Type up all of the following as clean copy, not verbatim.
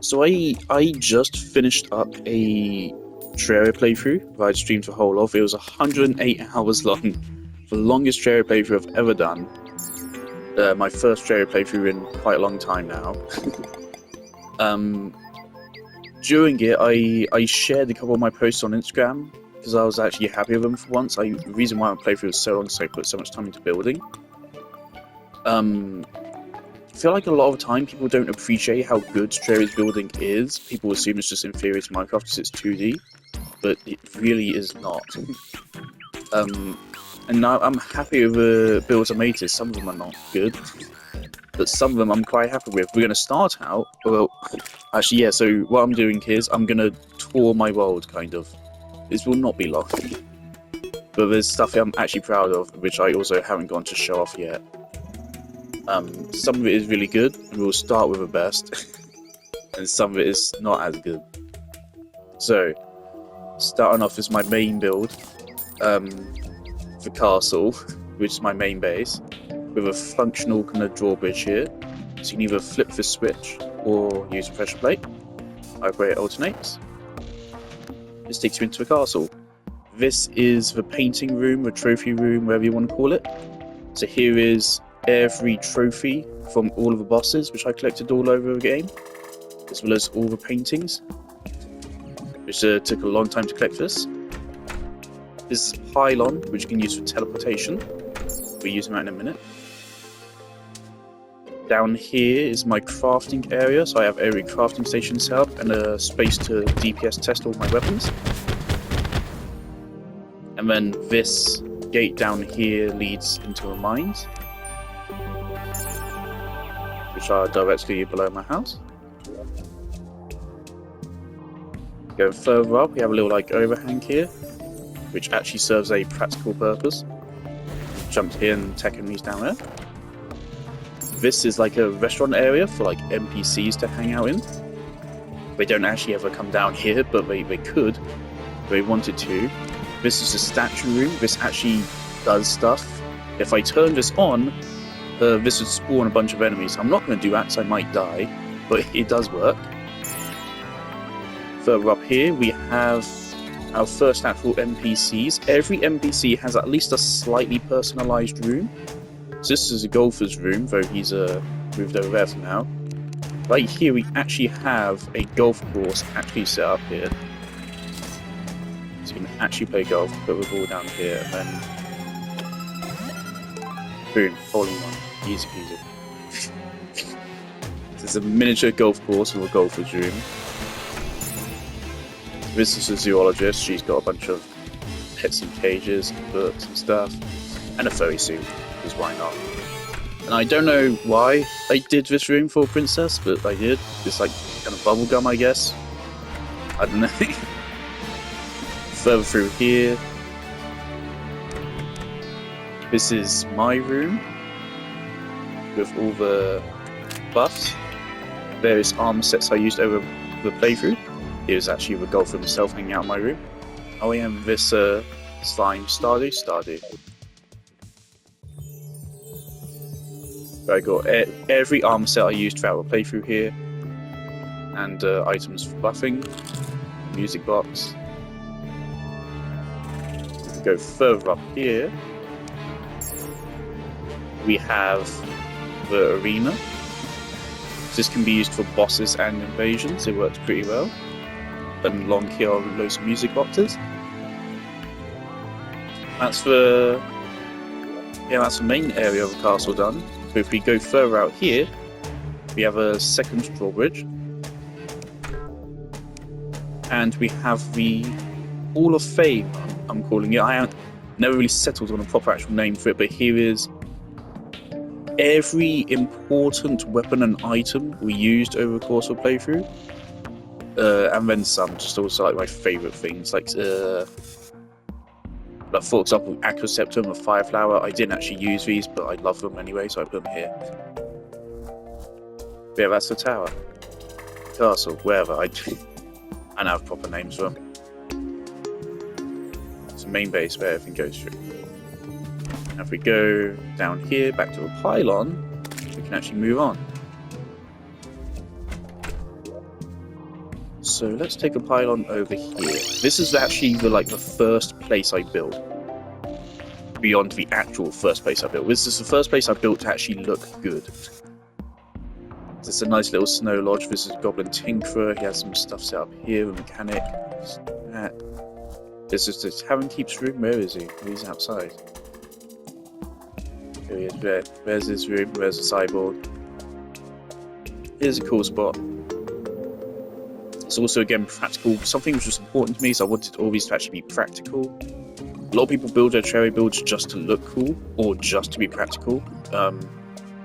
So I just finished up a Terraria playthrough that I'd streamed the whole of. It was 108 hours long, the longest Terraria playthrough I've ever done. My first Terraria playthrough in quite a long time now. During it, I shared a couple of my posts on Instagram because I was actually happy with them for once. The reason why my playthrough was so long is I put so much time into building. I feel like a lot of the time people don't appreciate how good Terraria's building is. People assume it's just inferior to Minecraft because it's 2D, but it really is not. And now I'm happy with the builds I made. Some of them are not good, but some of them I'm quite happy with. We're going to start out, well, actually yeah, so what I'm doing here is I'm going to tour my world, kind of. This will not be long, but there's stuff I'm actually proud of, which I also haven't gone to show off yet. Some of it is really good, and we'll start with the best, and some of it is not as good. So, starting off is my main build, the castle, which is my main base, with a functional kind of drawbridge here, so you can either flip the switch or use a pressure plate. Either way it alternates. This takes you into the castle. This is the painting room, the trophy room, whatever you want to call it. So here is every trophy from all of the bosses, which I collected all over the game, as well as all the paintings, which took a long time to collect this. This is a pylon, which you can use for teleportation. We'll use that in a minute. Down here is my crafting area, so I have every crafting station set up and a space to DPS test all my weapons. And then this gate down here leads into the mines, which are directly below my house. Going further up, we have a little overhang here, which actually serves a practical purpose. Jumped here and tech enemies down there. This is like a restaurant area for NPCs to hang out in. They don't actually ever come down here, but they could if they wanted to. This is a statue room. This actually does stuff. If I turn this on, this would spawn a bunch of enemies. I'm not going to do that because I might die, but it does work. Further up here, we have our first actual NPCs. Every NPC has at least a slightly personalised room. So this is a golfer's room, though he's moved over there for now. Right here, we actually have a golf course actually set up here. So you can actually play golf, put the ball down here, and then boom, hole in one. Easy peasy. There's a miniature golf course with a golfer's room. This is a zoologist. She's got a bunch of pets in cages, and books and stuff, and a furry suit, because why not? And I don't know why I did this room for a princess, but I did. It's kind of bubblegum, I guess. I don't know. Further through here, this is my room with all the buffs, various armor sets I used over the playthrough. Here's actually the golfer himself hanging out in my room. Oh yeah, and this slime Stardew. I got every armor set I used throughout the playthrough here, and items for buffing, music box. If we go further up here, we have the arena. This can be used for bosses and invasions. It works pretty well. And along here are loads of music boxes. That's the main area of the castle done. But if we go further out here, we have a second drawbridge, and we have the Hall of Fame. I'm calling it. I haven't never really settled on a proper actual name for it, but here is every important weapon and item we used over the course of playthrough. And then some, just also my favourite things, for example, Acroseptum and Fireflower. I didn't actually use these, but I love them anyway, so I put them here. But yeah, that's the tower. Castle, wherever. I don't have proper names for them. It's the main base where everything goes through. Now if we go down here, back to the pylon, we can actually move on. So let's take a pylon over here. This is actually the first place I built. Beyond the actual first place I built. This is the first place I built to actually look good. This is a nice little snow lodge. This is Goblin Tinkerer. He has some stuff set up here, a mechanic. This is the Tavern Keep's room. Where is he? He's outside. Here he is. Where's his room? Where's the cyborg? Here's a cool spot. It's also, again, practical. Something which was important to me is I wanted all these to actually be practical. A lot of people build their Terraria builds just to look cool, or just to be practical, but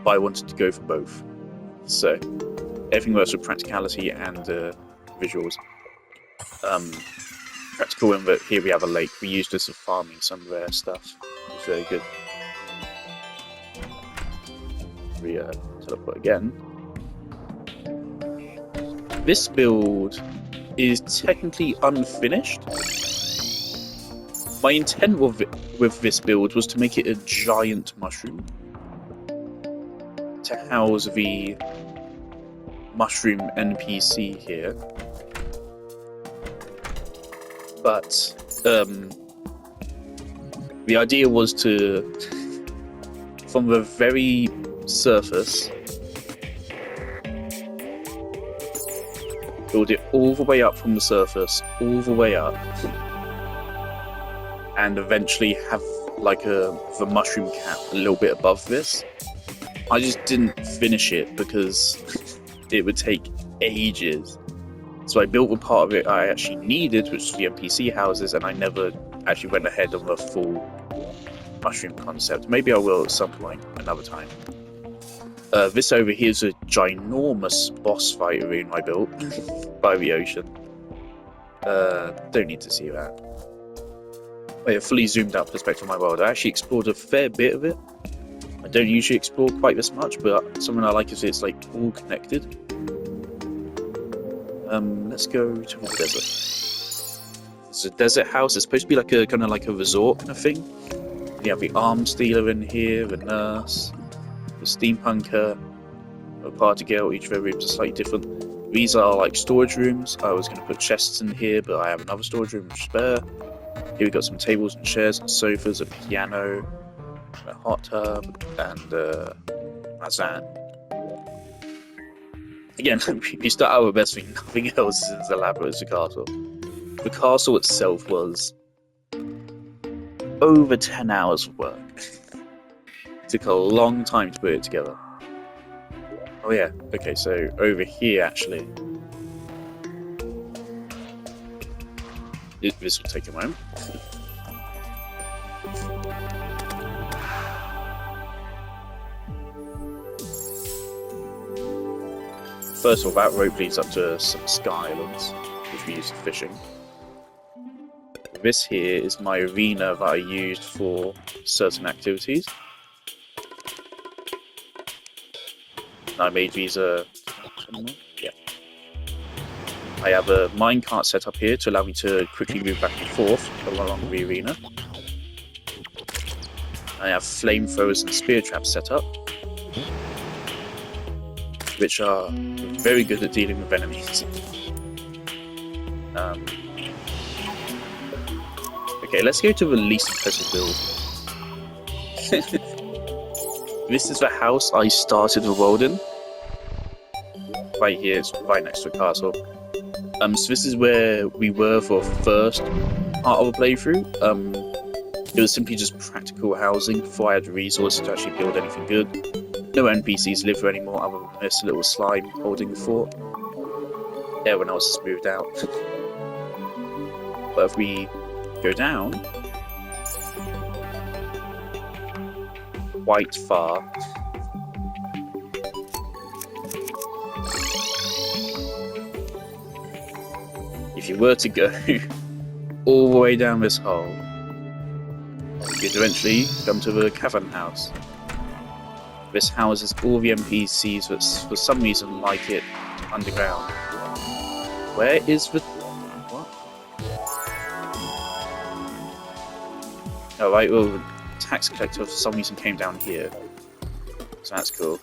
I wanted to go for both. So, everything works with practicality and visuals. Practical in that here we have a lake. We use this for farming some rare stuff. It's very good. We teleport again. This build is technically unfinished. My intent with this build was to make it a giant mushroom to house the mushroom NPC here. But the idea was to, from the very surface, build it all the way up from the surface, all the way up, and eventually have like the mushroom cap a little bit above this. I just didn't finish it because it would take ages. So I built the part of it I actually needed, which was the NPC houses, and I never actually went ahead on the full mushroom concept. Maybe I will at some point, another time. This over here is a ginormous boss fight arena I built by the ocean. Don't need to see that. A fully zoomed out perspective of my world. I actually explored a fair bit of it. I don't usually explore quite this much, but something I like is it's like all connected. Let's go to the desert. It's a desert house. It's supposed to be like a kind of like a resort kind of thing. You have the arms dealer in here, the nurse, the steampunker, a party girl. Each of their rooms are slightly different. These are like storage rooms. I was going to put chests in here, but I have another storage room spare. Here we've got some tables and chairs and sofas, a piano, a hot tub, and a zan. Again, we start out with best thing, nothing else is as elaborate as the castle. The castle itself was over 10 hours of work. It took a long time to put it together. Oh yeah, okay, so over here actually. This will take a moment. First of all, that rope leads up to some sky islands, which we use for fishing. This here is my arena that I used for certain activities. I made these yeah. I have a minecart set up here to allow me to quickly move back and forth along the arena. I have flamethrowers and spear traps set up, which are very good at dealing with enemies. Okay, let's go to the least impressive build. This is the house I started the world in. Right here, it's right next to a castle. So this is where we were for the first part of the playthrough. It was simply just practical housing before I had the resources to actually build anything good. No NPCs live there anymore other than this little slime holding the fort. Everyone else has moved out. But if we go down quite far, if you were to go all the way down this hole, you'd eventually come to the cavern house. This houses all the NPCs that for some reason like it underground. Where is the... what? Oh right, well the tax collector for some reason came down here. So that's cool.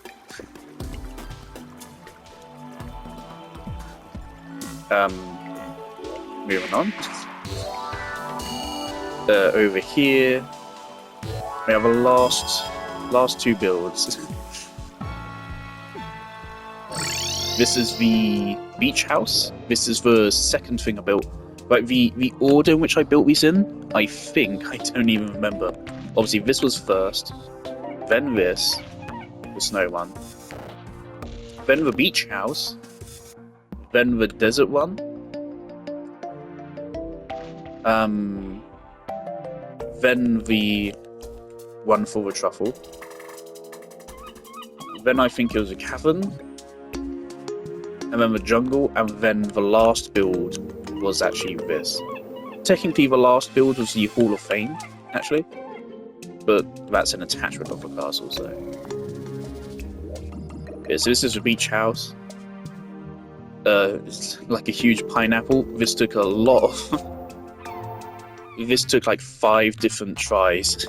Moving on. Over here, we have a last two builds. This is the beach house. This is the second thing I built. Like the order in which I built these in, I don't even remember. Obviously, this was first, then this, the snow one, then the beach house, then the desert one, then the one for the truffle, then I think it was a cavern, and then the jungle, and then the last build was actually this. Technically, the last build was the Hall of Fame, actually, but that's an attachment of the castle, so... Yeah, so this is the beach house. It's like a huge pineapple. This took a lot of... This took like 5 different tries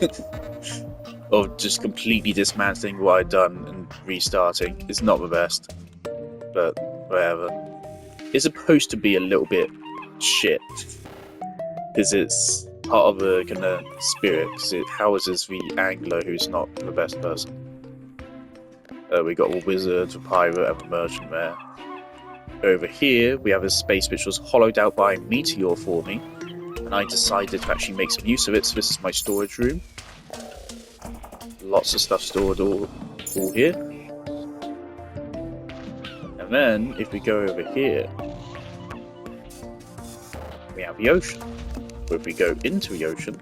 of just completely dismantling what I'd done and restarting. It's not the best, but whatever. It's supposed to be a little bit shit, because it's part of the kind of spirit, because it houses the angler who's not the best person. We got a wizard, a pirate, and a merchant there. Over here, we have a space which was hollowed out by a meteor for me, and I decided to actually make some use of it, so this is my storage room. Lots of stuff stored all here. And then, if we go over here, we have the ocean. If we go into the ocean,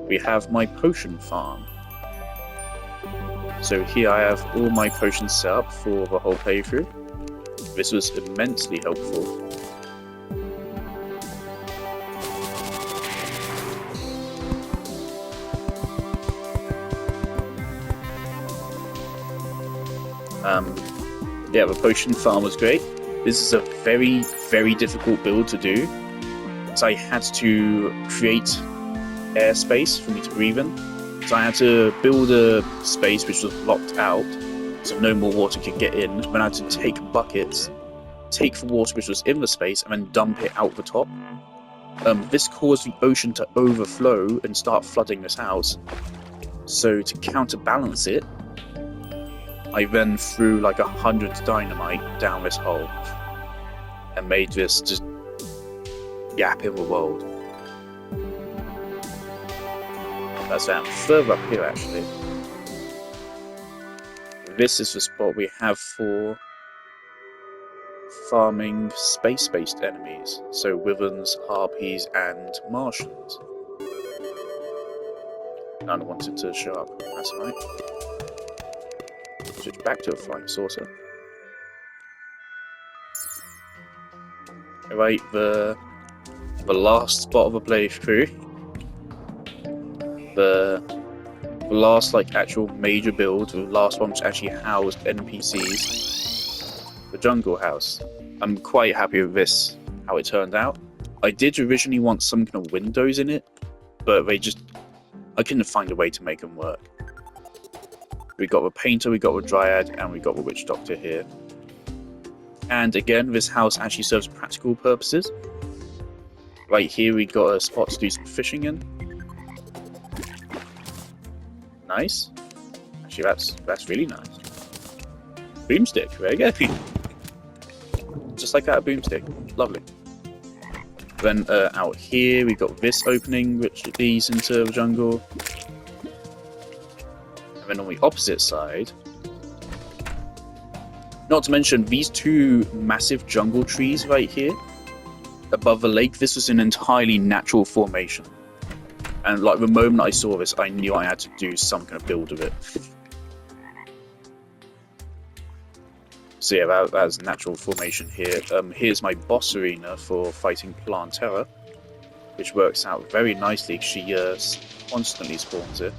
we have my potion farm. So here I have all my potions set up for the whole playthrough. This was immensely helpful. Yeah, the potion farm was great. This is a very, very difficult build to do, so I had to create airspace for me to breathe in. So I had to build a space which was blocked out, so no more water could get in. Then I had to take buckets, take the water which was in the space, and then dump it out the top. This caused the ocean to overflow and start flooding this house. So to counterbalance it, I then threw like 100 dynamite down this hole and made this just gap in the world. That's down further up here, actually. This is the spot we have for farming space-based enemies, so wyverns, harpies, and Martians. None wanted to show up. That's right. Switch back to a flying saucer. Right, the last spot of the playthrough. The last like actual major build, the last one which actually housed NPCs. The jungle house. I'm quite happy with this, how it turned out. I did originally want some kind of windows in it, but I couldn't find a way to make them work. We got the painter, we got the dryad, and we got the witch doctor here. And again, this house actually serves practical purposes. Right here we got a spot to do some fishing in. Nice. Actually, that's really nice. Boomstick, there you go. Just like that, a boomstick. Lovely. Then out here we got this opening, which leads into the jungle. And then on the opposite side, not to mention these 2 massive jungle trees right here above the lake. This was an entirely natural formation. And like the moment I saw this, I knew I had to do some kind of build of it. So yeah, that's natural formation here. Here's my boss arena for fighting Terraria, which works out very nicely. She constantly spawns it.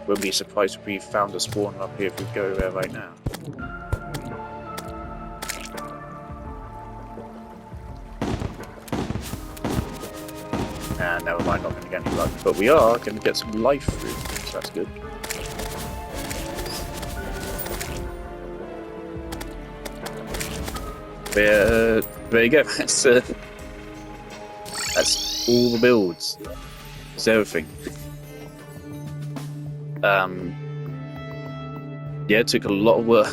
Wouldn't be surprised if we found a spawner up here if we go there right now. And never mind, not going to get any luck, but we are going to get some life through, so that's good. There you go. That's all the builds. That's everything. Yeah, it took a lot of work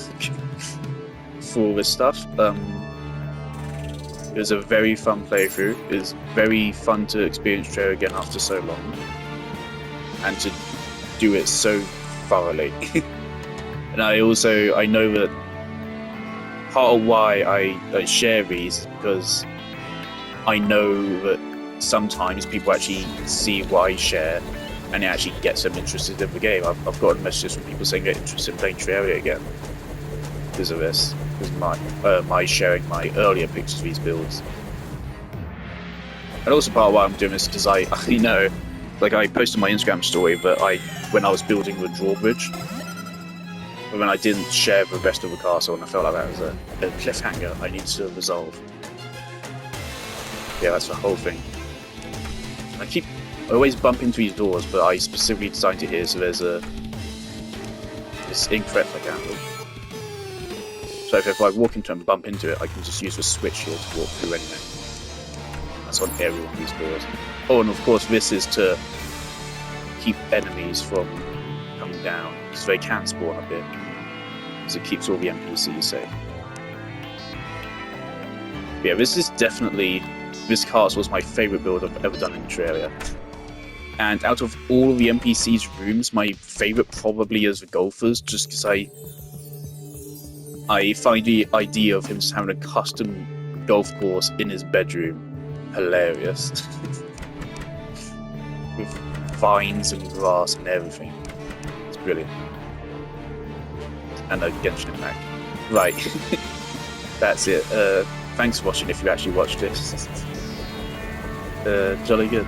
for all this stuff. It was a very fun playthrough. It was very fun to experience Terraria again after so long, and to do it so thoroughly. And I know that part of why I share these is because I know that sometimes people actually see what I share and it actually gets them interested in the game. I've gotten messages from people saying they're interested in playing Terraria again because of this, because my sharing my earlier pictures of these builds. And also part of why I'm doing this because I know, like I posted my Instagram story, but when I was building the drawbridge, but when I didn't share the rest of the castle, and I felt like that was a cliffhanger I needed to resolve. Yeah, that's the whole thing. I always bump into these doors, but I specifically designed it here so there's this incorrect like angle. So if I walk into it and bump into it, I can just use the switch here to walk through anyway. That's on every one of these doors. Oh, and of course this is to keep enemies from coming down, because they can spawn up here. So it keeps all the NPCs safe. But yeah, this castle was my favourite build I've ever done in Terraria. And out of all of the NPCs' rooms, my favourite probably is the golfers, just because I find the idea of him just having a custom golf course in his bedroom hilarious. With vines and grass and everything. It's brilliant. And a Genshin Impact. Right. That's it. Thanks for watching if you actually watched this. Jolly good.